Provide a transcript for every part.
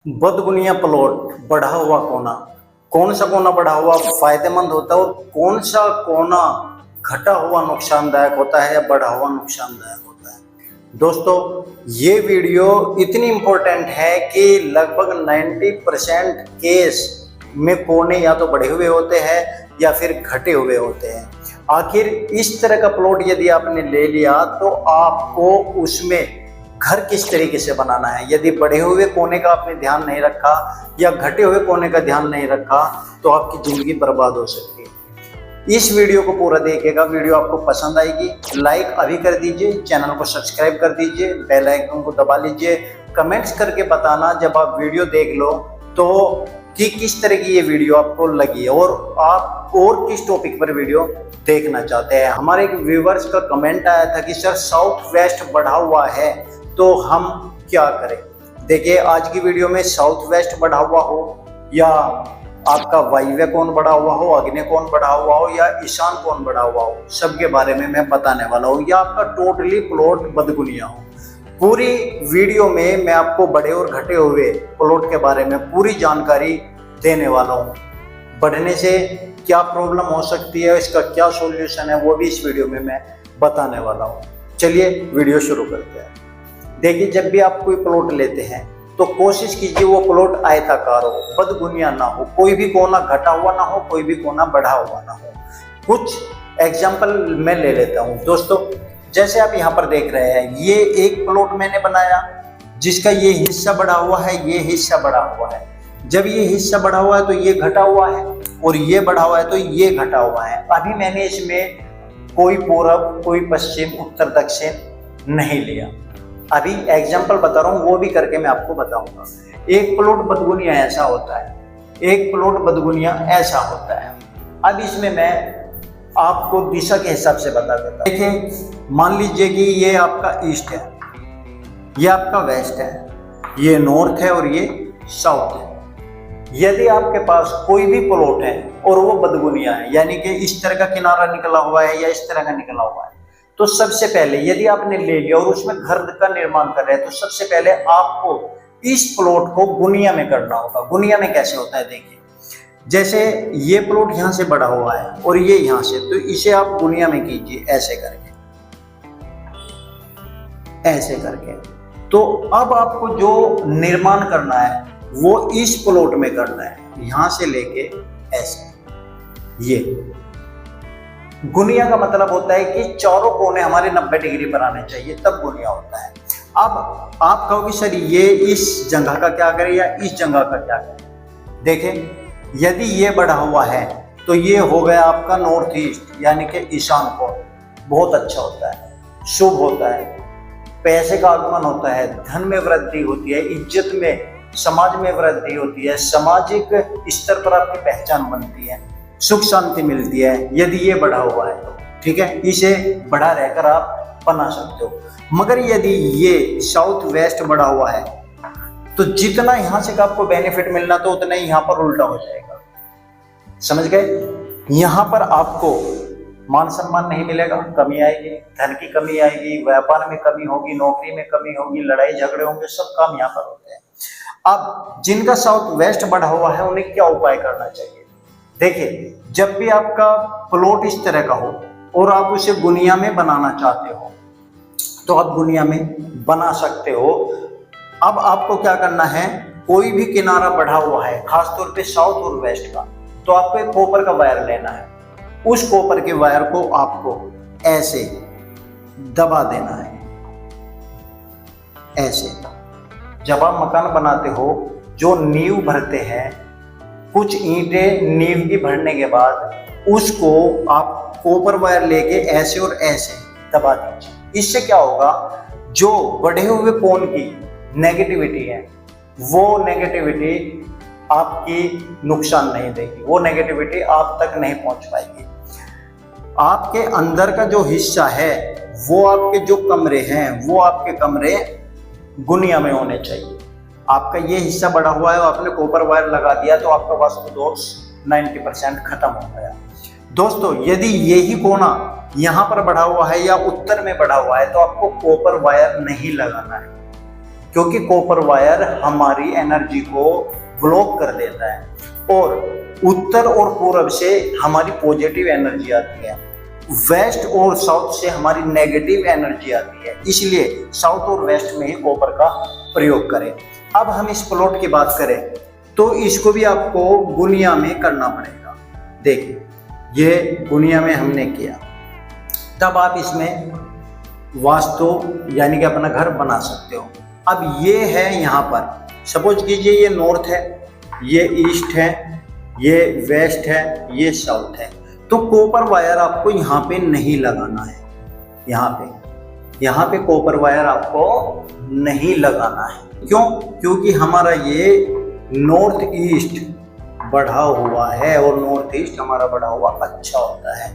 बदगुनिया plot बढ़ा हुआ कोना, कौन सा कोना बढ़ा हुआ फायदेमंद होता है और कौन सा कोना घटा हुआ नुकसानदायक होता है या बढ़ा हुआ नुकसानदायक होता है। दोस्तों, ये वीडियो इतनी इम्पोर्टेंट है कि लगभग 90% केस में कोने या तो बढ़े हुए होते हैं या फिर घटे हुए होते हैं। आखिर इस तरह का प्लॉट यदि आपने ले लिया तो आपको उसमें घर किस तरीके से बनाना है। यदि बढ़े हुए कोने का आपने ध्यान नहीं रखा या घटे हुए कोने का ध्यान नहीं रखा तो आपकी जिंदगी बर्बाद हो सकती है। इस वीडियो को पूरा देखिएगा, वीडियो आपको पसंद आएगी। लाइक अभी कर दीजिए, चैनल को सब्सक्राइब कर दीजिए, बेल आइकन को दबा लीजिए। कमेंट्स करके बताना जब आप वीडियो देख लो तो कि किस तरह की ये वीडियो आपको लगी और आप और किस टॉपिक पर वीडियो देखना चाहते हैं। हमारे एक व्यूवर्स का कमेंट आया था कि सर साउथ वेस्ट बढ़ा हुआ है तो हम क्या करें। देखिए, आज की वीडियो में साउथ वेस्ट बढ़ा हुआ हो या आपका वायव्य कोण बढ़ा हुआ हो, आग्नेय कोण बढ़ा हुआ हो या ईशान कोण बढ़ा हुआ हो, सबके बारे में मैं बताने वाला हूँ। या आपका टोटली प्लॉट बदगुनिया हो, पूरी वीडियो में मैं आपको बढ़े और घटे हुए प्लॉट के बारे में पूरी जानकारी देने वाला हूँ। बढ़ने से क्या प्रॉब्लम हो सकती है, इसका क्या सॉल्यूशन है, वो भी इस वीडियो में मैं बताने वाला हूँ। चलिए वीडियो शुरू करते हैं। देखिए, जब भी आप कोई प्लॉट लेते हैं तो कोशिश कीजिए वो प्लॉट आयताकार हो, बदगुनिया ना हो, कोई भी कोना घटा हुआ ना हो, कोई भी कोना बढ़ा हुआ ना हो। कुछ एग्जांपल मैं ले लेता हूँ। दोस्तों, जैसे आप यहाँ पर देख रहे हैं, ये एक प्लॉट मैंने बनाया जिसका ये हिस्सा बढ़ा हुआ है, ये हिस्सा बढ़ा हुआ है। जब ये हिस्सा बढ़ा हुआ है तो ये घटा हुआ है और ये बढ़ा हुआ है तो ये घटा हुआ है। अभी मैंने इसमें कोई पूरब, कोई पश्चिम, उत्तर, दक्षिण नहीं लिया। अभी एग्जाम्पल बता रहा हूँ, वो भी करके मैं आपको बताऊंगा। एक प्लॉट बदगुनिया ऐसा होता है, एक प्लॉट बदगुनिया ऐसा होता है। अब इसमें मैं आपको दिशा के हिसाब से बता देता हूँ। देखिए, मान लीजिए कि ये आपका ईस्ट है, ये आपका वेस्ट है, ये नॉर्थ है और ये साउथ है। यदि आपके पास कोई भी प्लॉट है और वो बदगुनिया है, यानी कि इस तरह का किनारा निकला हुआ है या इस तरह का निकला हुआ है, तो सबसे पहले यदि आपने ले लिया और उसमें घर का निर्माण कर रहे हैं तो सबसे पहले आपको इस प्लॉट को गुनिया में करना होगा। गुनिया में कैसे होता है, देखिए, जैसे ये प्लॉट यहाँ से बड़ा हुआ है और ये यहाँ से, तो इसे आप गुनिया में कीजिए ऐसे करके, ऐसे करके। तो अब आपको जो निर्माण करना है वो इस प्लॉट में करना है, यहां से लेके ऐसे। ये गुनिया का मतलब होता है कि चारों कोने हमारे 90 डिग्री पर आने चाहिए, तब गुनिया होता है। अब आप कहोगे सर ये इस जगह का क्या करें या इस जगह का क्या करें। देखें, यदि ये बढ़ा हुआ है तो ये हो गया आपका नॉर्थ ईस्ट, यानी कि ईशान कोण। बहुत अच्छा होता है, शुभ होता है, पैसे का आगमन होता है, धन में वृद्धि होती है, इज्जत में, समाज में वृद्धि होती है, सामाजिक स्तर पर आपकी पहचान बनती है, सुख शांति मिलती है। यदि ये बढ़ा हुआ है तो ठीक है, इसे बढ़ा रहकर आप बना सकते हो। मगर यदि ये साउथ वेस्ट बढ़ा हुआ है तो जितना यहां से आपको बेनिफिट मिलना तो उतना ही यहां पर उल्टा हो जाएगा। समझ गए? यहां पर आपको मान सम्मान नहीं मिलेगा, कमी आएगी, धन की कमी आएगी, व्यापार में कमी होगी, नौकरी में कमी होगी, लड़ाई झगड़े होंगे, सब काम यहाँ पर होते हैं। अब जिनका साउथ वेस्ट बढ़ा हुआ है उन्हें क्या उपाय करना चाहिए। देखिए, जब भी आपका प्लॉट इस तरह का हो और आप उसे गुनिया में बनाना चाहते हो तो आप गुनिया में बना सकते हो। अब आपको क्या करना है, कोई भी किनारा बढ़ा हुआ है, खासतौर पे साउथ और वेस्ट का, तो आपको एक कॉपर का वायर लेना है। उस कॉपर के वायर को आपको ऐसे दबा देना है, ऐसे। जब आप मकान बनाते हो, जो नींव भरते हैं, कुछ ईंटें नींव की भरने के बाद उसको आप कॉपर वायर लेके ऐसे और ऐसे दबा दीजिए। इससे क्या होगा, जो बढ़े हुए कोण की नेगेटिविटी है वो नेगेटिविटी आपकी नुकसान नहीं देगी, वो नेगेटिविटी आप तक नहीं पहुंच पाएगी। आपके अंदर का जो हिस्सा है, वो आपके जो कमरे हैं, वो आपके कमरे गुनिया में होने चाहिए। आपका ये हिस्सा बढ़ा हुआ है, आपने कॉपर वायर लगा दिया तो आपका वास्तु दोष 90% खत्म हो गया। दोस्तों, यदि यही कोना यहाँ पर बढ़ा हुआ है या उत्तर में बढ़ा हुआ है तो आपको कॉपर वायर नहीं लगाना है। क्योंकि कॉपर वायर हमारी एनर्जी को ब्लॉक कर देता है और उत्तर और पूर्व से हमारी पॉजिटिव एनर्जी आती है, वेस्ट और साउथ से हमारी नेगेटिव एनर्जी आती है। इसलिए साउथ और वेस्ट में ही कॉपर का प्रयोग करें। अब हम इस प्लॉट की बात करें तो इसको भी आपको गुनिया में करना पड़ेगा। देखिए ये गुनिया में हमने किया, तब आप इसमें वास्तु यानी कि अपना घर बना सकते हो। अब ये है यहाँ पर, सपोज कीजिए ये नॉर्थ है, ये ईस्ट है, ये वेस्ट है, ये साउथ है, तो कॉपर वायर आपको यहाँ पे नहीं लगाना है। यहाँ पे कॉपर वायर आपको नहीं लगाना है। क्यों? क्योंकि हमारा ये नॉर्थ ईस्ट बढ़ा हुआ है और नॉर्थ ईस्ट हमारा बढ़ा हुआ अच्छा होता है।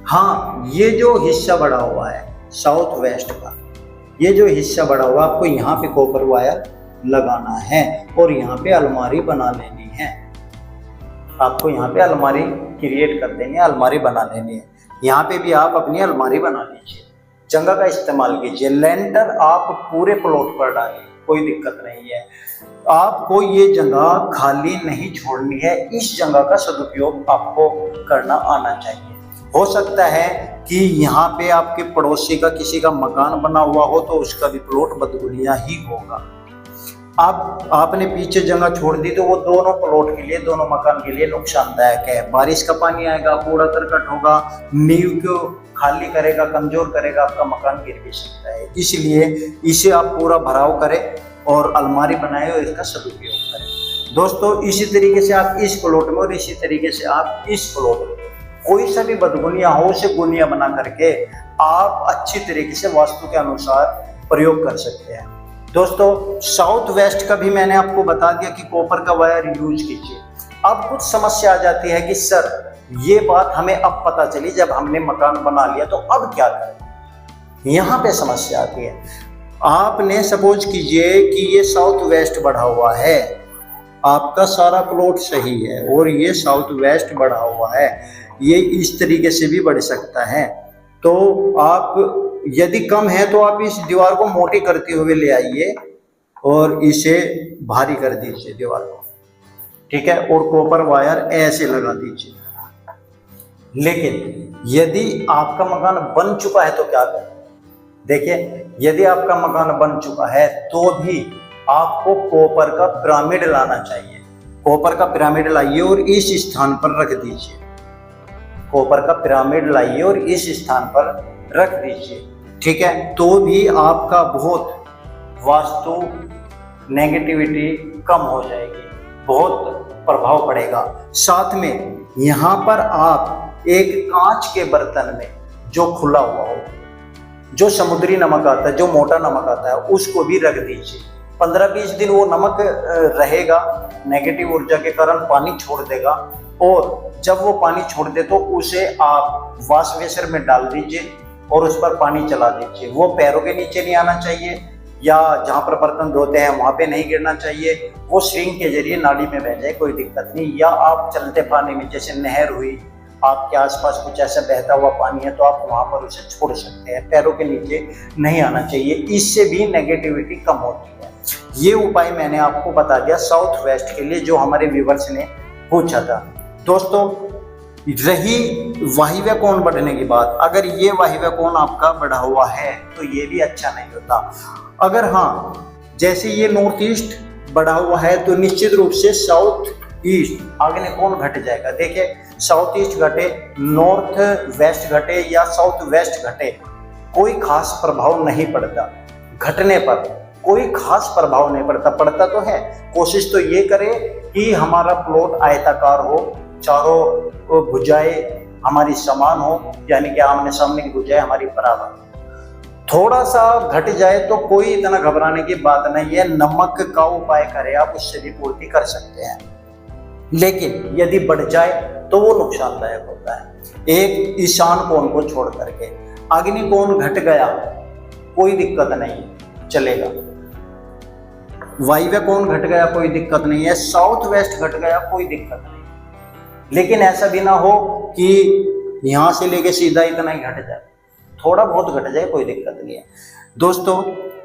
हाँ, ये जो हिस्सा बढ़ा हुआ है साउथ वेस्ट का, ये जो हिस्सा बढ़ा हुआ आपको यहाँ पे कॉपर वायर लगाना है और यहाँ पे अलमारी बना लेनी है। आपको यहाँ पे अलमारी क्रिएट कर देनी है, अलमारी बना लेनी है। यहाँ पे भी आप अपनी अलमारी बना लीजिए, जगह का इस्तेमाल कीजिए। लेंटर आप पूरे प्लॉट पर डालिए, कोई दिक्कत नहीं है। आपको ये जगह खाली नहीं छोड़नी है, इस जगह का सदुपयोग आपको करना आना चाहिए। हो सकता है कि यहाँ पे आपके पड़ोसी का किसी का मकान बना हुआ हो तो उसका भी प्लॉट बदगुनिया ही होगा। अब आपने पीछे जगह छोड़ दी तो वो दोनों प्लॉट के लिए, दोनों मकान के लिए नुकसानदायक है। बारिश का पानी आएगा, कूड़ा करकट होगा, नींव को खाली करेगा, कमजोर करेगा, आपका मकान गिर भी सकता है। इसलिए इसे आप पूरा भराव करें और अलमारी बनाए और इसका सदुपयोग करें। दोस्तों इसी तरीके से आप इस प्लॉट में और इसी तरीके से आप इस प्लॉट में कोई सा भी बदगुनिया हो उसे गुनिया बना करके आप अच्छी तरीके से वास्तु के अनुसार प्रयोग कर सकते हैं। दोस्तों साउथ वेस्ट का भी मैंने आपको बता दिया कि कॉपर का वायर यूज कीजिए। अब कुछ समस्या आ जाती है कि सर ये बात हमें अब पता चली जब हमने मकान बना लिया, तो अब क्या करें? यहाँ पे समस्या आती है। आपने सपोज कीजिए कि ये साउथ वेस्ट बढ़ा हुआ है, आपका सारा प्लॉट सही है और ये साउथ वेस्ट बढ़ा हुआ है, ये इस तरीके से भी बढ़ सकता है। तो आप यदि कम है तो आप इस दीवार को मोटी करते हुए ले आइए और इसे भारी कर दीजिए दीवार को, ठीक है, और कॉपर वायर ऐसे लगा दीजिए। लेकिन यदि आपका मकान बन चुका है तो क्या करें? देखिए यदि आपका मकान बन चुका है तो भी आपको कॉपर का पिरामिड लाना चाहिए। कॉपर का पिरामिड लाइए और इस स्थान पर रख दीजिए। कॉपर का पिरामिड लाइए और इस स्थान पर रख दीजिए, ठीक है। तो भी आपका बहुत वास्तु नेगेटिविटी कम हो जाएगी, बहुत प्रभाव पड़ेगा। साथ में यहाँ पर आप एक कांच के बर्तन में जो खुला हुआ हो, जो समुद्री नमक आता है, जो मोटा नमक आता है, उसको भी रख दीजिए। 15-20 दिन वो नमक रहेगा, नेगेटिव ऊर्जा के कारण पानी छोड़ देगा और जब वो पानी छोड़ दे तो उसे आप वॉश बेसिन में डाल दीजिए और उस पर पानी चला दीजिए। वो पैरों के नीचे नहीं आना चाहिए या जहाँ पर बर्तन धोते हैं वहाँ पे नहीं गिरना चाहिए। वो स्ट्रिंग के जरिए नाली में बह जाए, कोई दिक्कत नहीं। या आप चलते पानी में, जैसे नहर हुई, आपके आसपास कुछ ऐसा बहता हुआ पानी है तो आप वहाँ पर उसे छोड़ सकते हैं, पैरों के नीचे नहीं आना चाहिए। इससे भी नेगेटिविटी कम होती है। ये उपाय मैंने आपको बता दिया साउथ वेस्ट के लिए, जो हमारे व्यूअर्स ने पूछा था। दोस्तों रही वाहिव्य कोण बढ़ने की बात, अगर ये वाहिव्य कोण आपका बढ़ा हुआ है तो ये भी अच्छा नहीं होता। अगर हाँ जैसे ये नॉर्थ ईस्ट बढ़ा हुआ है तो निश्चित रूप से साउथ ईस्ट आग्नेय कोण घट जाएगा। देखिए साउथ ईस्ट घटे, नॉर्थ वेस्ट घटे या साउथ वेस्ट घटे, कोई खास प्रभाव नहीं पड़ता। घटने पर कोई खास प्रभाव नहीं पड़ता, पड़ता तो है। कोशिश तो ये करें कि हमारा प्लॉट आयताकार हो, चारों भुजाएं हमारी समान हो, यानी कि आमने सामने की भुजाएं हमारी बराबर। थोड़ा सा घट जाए तो कोई इतना घबराने की बात नहीं है, नमक का उपाय करें आप, उससे भी पूर्ति कर सकते हैं। लेकिन यदि बढ़ जाए तो वो नुकसानदायक होता है। एक ईशान कोण को छोड़ करके अग्नि कोण घट गया कोई दिक्कत नहीं, चलेगा। वायव्य कोण घट गया कोई दिक्कत नहीं है, साउथ वेस्ट घट गया कोई दिक्कत नहीं। लेकिन ऐसा भी ना हो कि यहां से लेके सीधा इतना ही घट जाए, थोड़ा बहुत घट जाए कोई दिक्कत नहीं है। दोस्तों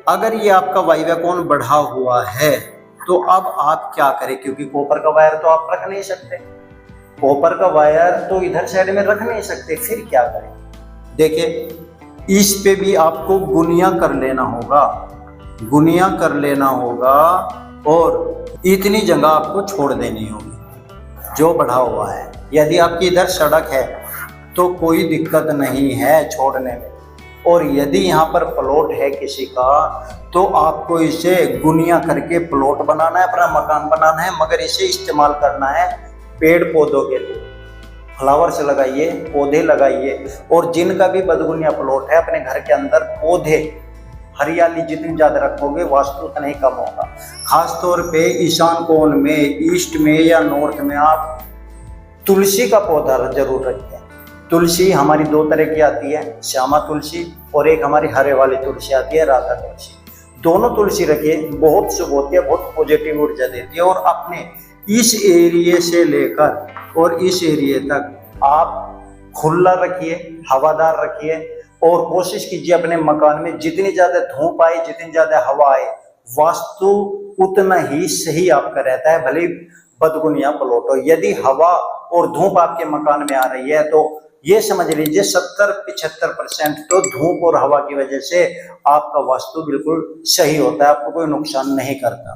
अगर ये आपका वायव्य कोण बढ़ा हुआ है तो अब आप क्या करें, क्योंकि कॉपर का वायर तो आप रख नहीं सकते, कॉपर का वायर तो इधर साइड में रख नहीं सकते, फिर क्या करें। देखिए इस पे भी आपको गुनिया कर लेना होगा, गुनिया कर लेना होगा और इतनी जगह आपको छोड़ देनी होगी जो बढ़ा हुआ है। यदि आपकी इधर सड़क है तो कोई दिक्कत नहीं है छोड़ने में, और यदि यहाँ पर प्लॉट है किसी का तो आपको इसे गुनिया करके प्लॉट बनाना है, अपना मकान बनाना है, मगर इसे इस्तेमाल करना है पेड़ पौधों के लिए। फ्लावर्स लगाइए, पौधे लगाइए, और जिनका भी बदगुनिया प्लॉट है अपने घर के अंदर पौधे, हरियाली जितनी ज्यादा रखोगे वास्तु उतना ही कम होगा। खास तौर पे ईशान कोण में, ईस्ट में या नॉर्थ में आप तुलसी का पौधा जरूर रखें। तुलसी हमारी दो तरह की आती है, श्यामा तुलसी और एक हमारी हरे वाली तुलसी आती है, राधा तुलसी। दोनों तुलसी रखिए, बहुत शुभ होती है, बहुत पॉजिटिव ऊर्जा देती है। और अपने इस एरिए से लेकर और इस एरिए तक आप खुला रखिए, हवादार रखिए, और कोशिश कीजिए अपने मकान में जितनी ज्यादा धूप आए, जितनी ज्यादा हवा आए, वास्तु उतना ही सही आपका रहता है, भले बदगुनिया प्लॉट हो। यदि हवा और धूप आपके मकान में आ रही है तो ये समझ लीजिए 70-75% तो धूप और हवा की वजह से आपका वास्तु बिल्कुल सही होता है, आपको कोई नुकसान नहीं करता।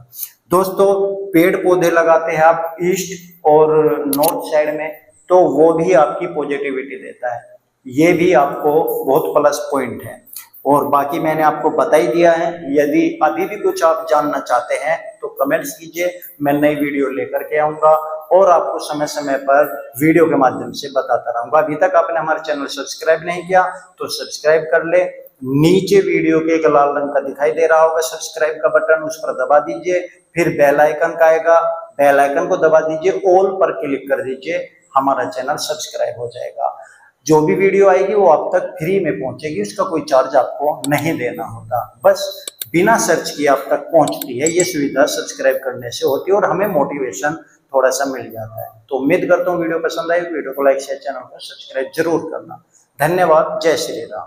दोस्तों पेड़ पौधे लगाते हैं आप ईस्ट और नॉर्थ साइड में तो वो भी आपकी पॉजिटिविटी देता है, ये भी आपको बहुत प्लस पॉइंट है। और बाकी मैंने आपको बता ही दिया है। यदि अभी भी कुछ आप जानना चाहते हैं तो कमेंट्स कीजिए, मैं नई वीडियो लेकर के आऊंगा और आपको समय समय पर वीडियो के माध्यम से बताता रहूंगा। अभी तक आपने हमारे चैनल सब्सक्राइब नहीं किया तो सब्सक्राइब कर ले। नीचे वीडियो के एक लाल रंग का दिखाई दे रहा होगा सब्सक्राइब का बटन, उस पर दबा दीजिए, फिर बेल आइकन का आएगा, बेल आइकन को दबा दीजिए, ऑल पर क्लिक कर दीजिए, हमारा चैनल सब्सक्राइब हो जाएगा। जो भी वीडियो आएगी वो आप तक फ्री में पहुंचेगी, उसका कोई चार्ज आपको नहीं देना होता, बस बिना सर्च किए आप तक पहुंचती है। ये सुविधा सब्सक्राइब करने से होती है और हमें मोटिवेशन थोड़ा सा मिल जाता है। तो उम्मीद करता हूँ वीडियो पसंद आई, वीडियो को लाइक शेयर, चैनल को सब्सक्राइब जरूर करना। धन्यवाद, जय श्री राम।